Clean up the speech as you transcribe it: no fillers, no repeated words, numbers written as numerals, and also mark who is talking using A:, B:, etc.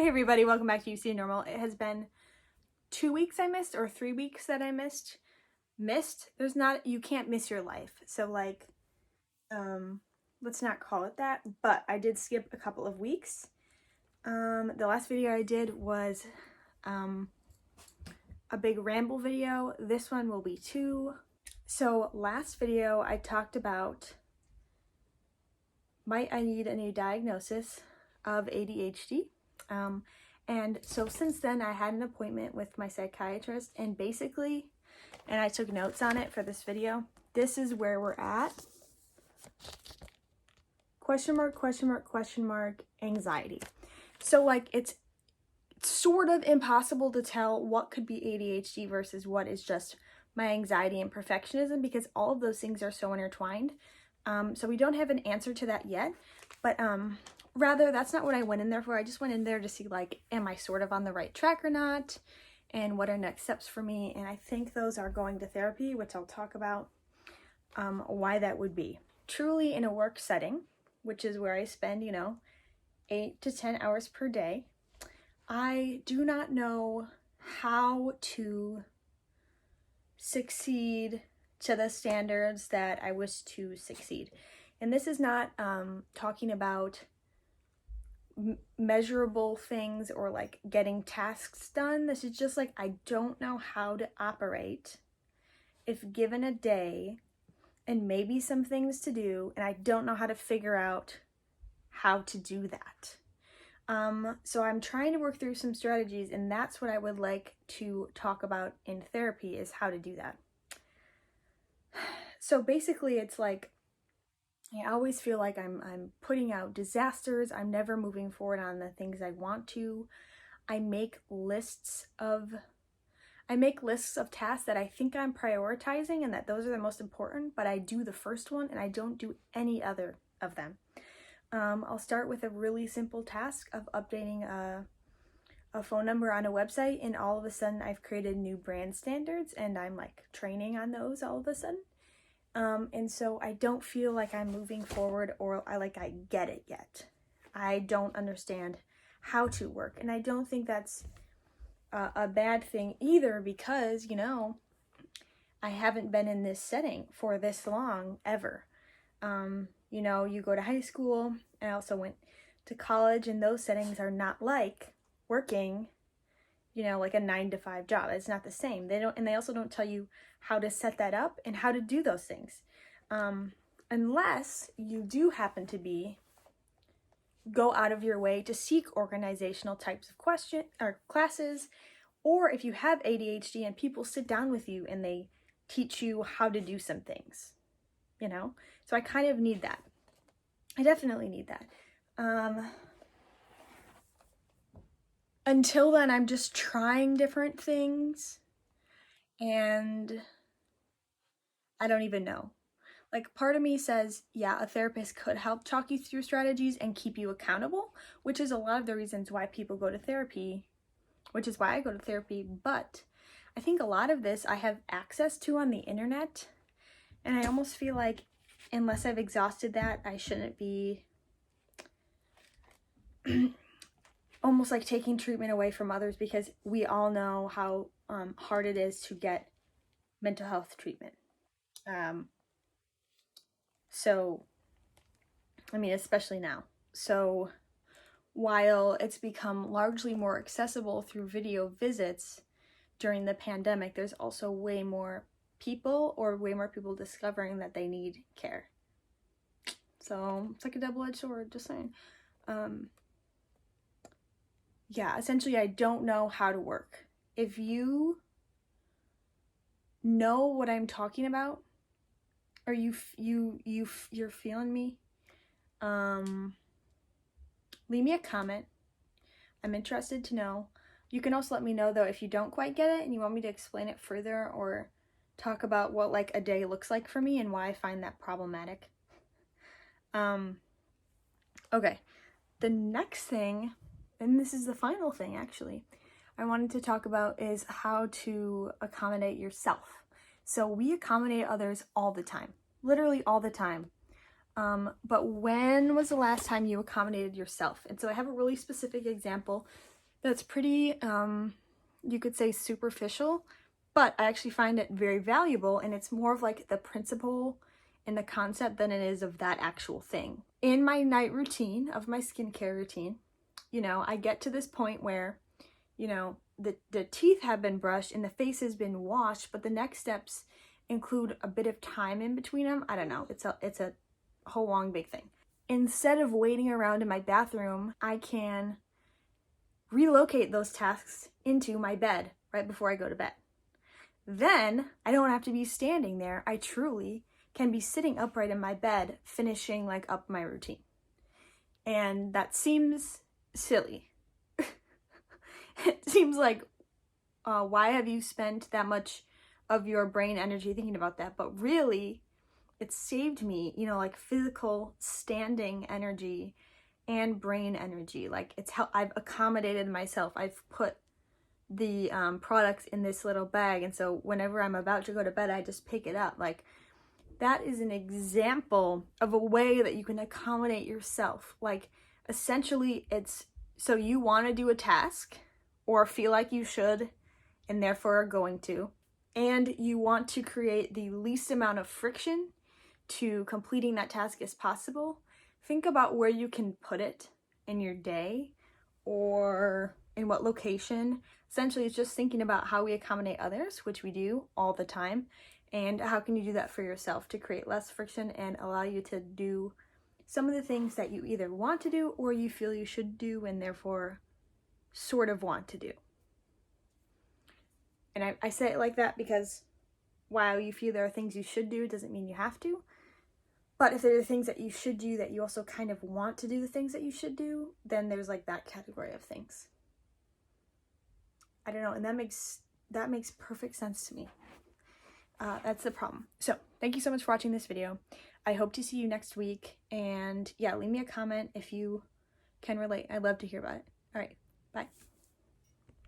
A: Hey everybody, welcome back to You See Normal. It has been 2 weeks I missed, or 3 weeks that I missed. You can't miss your life. So like, let's not call it that, but I did skip a couple of weeks. The last video I did was a big ramble video. This one will be 2. So last video I talked about, might I need a new diagnosis of ADHD? And so since then I had an appointment with my psychiatrist, and basically, and I took notes on it for this video, this is where we're at. Question mark, question mark, question mark, anxiety. So like it's sort of impossible to tell what could be ADHD versus what is just my anxiety and perfectionism, because all of those things are so intertwined. So we don't have an answer to that yet, but rather, that's not what I went in there for. I just went in there to see, like, am I sort of on the right track or not? And what are next steps for me? And I think those are going to therapy, which I'll talk about why that would be. Truly in a work setting, which is where I spend, 8 to 10 hours per day, I do not know how to succeed to the standards that I wish to succeed. And this is not talking about measurable things or like getting tasks done. This is just like, I don't know how to operate if given a day and maybe some things to do, and I don't know how to figure out how to do that. So I'm trying to work through some strategies, and that's what I would like to talk about in therapy, is how to do that. So basically it's like, I always feel like I'm putting out disasters. I'm never moving forward on the things I want to. I make lists of tasks that I think I'm prioritizing and that those are the most important, but I do the first one and I don't do any other of them. I'll start with a really simple task of updating a phone number on a website, and all of a sudden I've created new brand standards and I'm like training on those all of a sudden. And so I don't feel like I'm moving forward, or I get it yet. I don't understand how to work. And I don't think that's a bad thing either, because, I haven't been in this setting for this long ever. You go to high school, and I also went to college, and those settings are not like working, like a 9-to-5 job. It's not the same. They also don't tell you how to set that up and how to do those things. Unless you do happen to go out of your way to seek organizational types of classes, or if you have ADHD and people sit down with you and they teach you how to do some things, So I kind of need that. I definitely need that. Until then, I'm just trying different things, and I don't even know. Like, part of me says, yeah, a therapist could help talk you through strategies and keep you accountable, which is a lot of the reasons why people go to therapy, which is why I go to therapy. But I think a lot of this I have access to on the internet, and I almost feel like unless I've exhausted that, I shouldn't be almost like taking treatment away from others, because we all know how hard it is to get mental health treatment. So, especially now. So while it's become largely more accessible through video visits during the pandemic, there's also way more people discovering that they need care. So it's like a double-edged sword, just saying. Yeah, essentially I don't know how to work. If you know what I'm talking about, or you're feeling me, leave me a comment. I'm interested to know. You can also let me know, though, if you don't quite get it and you want me to explain it further, or talk about what like a day looks like for me and why I find that problematic. Okay, the next thing, and this is the final thing actually, I wanted to talk about is how to accommodate yourself. So we accommodate others all the time, literally all the time. But when was the last time you accommodated yourself? And so I have a really specific example that's pretty, you could say superficial, but I actually find it very valuable, and it's more of like the principle and the concept than it is of that actual thing. In my night routine of my skincare routine, you know, I get to this point where, you know, the teeth have been brushed and the face has been washed, but the next steps include a bit of time in between them. I don't know. It's a whole long big thing. Instead of waiting around in my bathroom, I can relocate those tasks into my bed right before I go to bed. Then I don't have to be standing there. I truly can be sitting upright in my bed, finishing like up my routine. And that seems silly. It seems like, why have you spent that much of your brain energy thinking about that? But really, it saved me, you know, like physical standing energy and brain energy. Like it's how I've accommodated myself. I've put the products in this little bag, and so whenever I'm about to go to bed, I just pick it up. Like, that is an example of a way that you can accommodate yourself. Like, essentially, it's so you want to do a task or feel like you should and therefore are going to, and you want to create the least amount of friction to completing that task as possible. Think about where you can put it in your day or in what location. Essentially, it's just thinking about how we accommodate others, which we do all the time, and how can you do that for yourself to create less friction and allow you to do some of the things that you either want to do or you feel you should do and therefore sort of want to do. And I say it like that because while you feel there are things you should do, it doesn't mean you have to. But if there are things that you should do that you also kind of want to do the things that you should do, then there's like that category of things. I don't know, and that makes perfect sense to me. That's the problem. So thank you so much for watching this video. I hope to see you next week, and yeah, leave me a comment if you can relate. I'd love to hear about it. All right, bye.